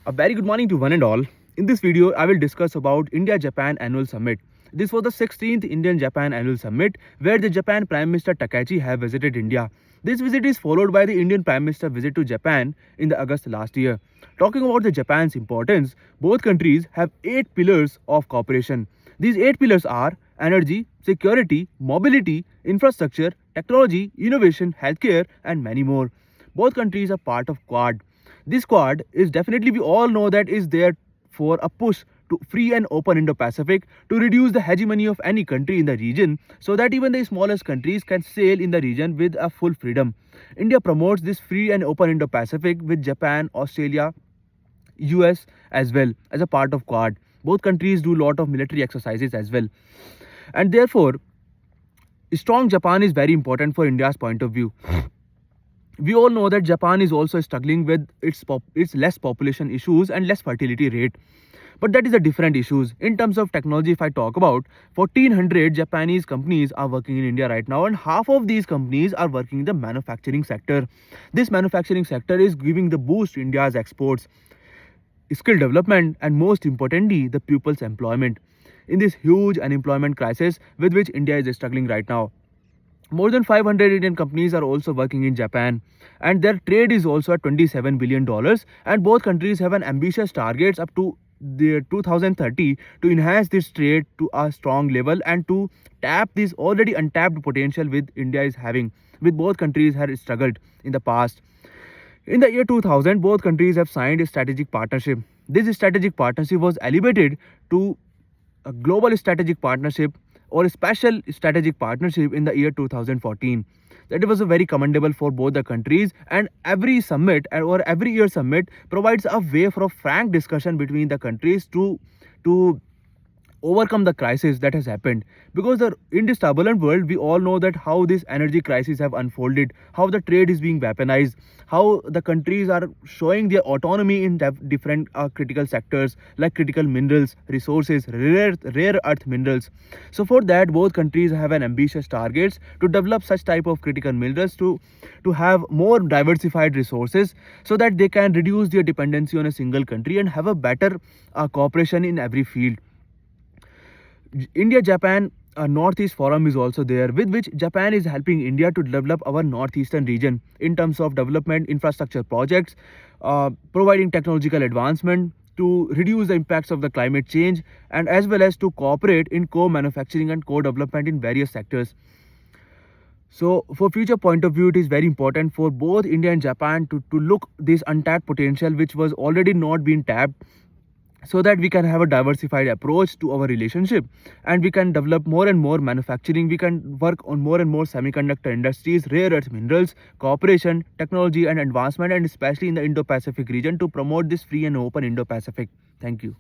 A very good morning to one and all. In this video, I will discuss about India-Japan Annual Summit. This was the 16th Indian-Japan Annual Summit where the Japan Prime Minister Takaichi have visited India. This visit is followed by the Indian Prime Minister visit to Japan in the August last year. Talking about the Japan's importance, both countries have 8 pillars of cooperation. These 8 pillars are energy, security, mobility, infrastructure, technology, innovation, healthcare and many more. Both countries are part of Quad. This Quad is definitely, we all know, that is there for a push to free and open Indo-Pacific to reduce the hegemony of any country in the region so that even the smallest countries can sail in the region with a full freedom. India promotes this free and open Indo-Pacific with Japan, Australia, US as well as a part of Quad. Both countries do a lot of military exercises as well. And therefore, strong Japan is very important for India's point of view. We all know that Japan is also struggling with its less population issues and less fertility rate. But that is a different issues. In terms of technology, if I talk about 1400 Japanese companies are working in India right now, and half of these companies are working in the manufacturing sector. This manufacturing sector is giving the boost to India's exports, skill development, and most importantly, the people's employment in this huge unemployment crisis with which India is struggling right now. More than 500 Indian companies are also working in Japan, and their trade is also at $27 billion. And both countries have an ambitious targets up to the 2030 to enhance this trade to a strong level and to tap this already untapped potential with India is having. With both countries had struggled in the past. In the year 2000, both countries have signed a strategic partnership. This strategic partnership was elevated to a global strategic partnership or a special strategic partnership in the year 2014. That was a very commendable for both the countries, and every summit or every year summit provides a way for a frank discussion between the countries to overcome the crisis that has happened. Because in this turbulent world, we all know that how this energy crisis have unfolded, how the trade is being weaponized, how the countries are showing their autonomy in different critical sectors like critical minerals, resources, rare earth minerals. So for that, both countries have an ambitious targets to develop such type of critical minerals to have more diversified resources so that they can reduce their dependency on a single country and have a better cooperation in every field. India-Japan Northeast Forum is also there, with which Japan is helping India to develop our northeastern region in terms of development infrastructure projects, providing technological advancement to reduce the impacts of the climate change, and as well as to cooperate in co-manufacturing and co-development in various sectors. So for future point of view, it is very important for both India and Japan to look this untapped potential which was already not being tapped, so that we can have a diversified approach to our relationship and we can develop more and more manufacturing. We can work on more and more semiconductor industries, rare earth minerals, cooperation, technology and advancement, and especially in the Indo-Pacific region to promote this free and open Indo-Pacific. Thank you.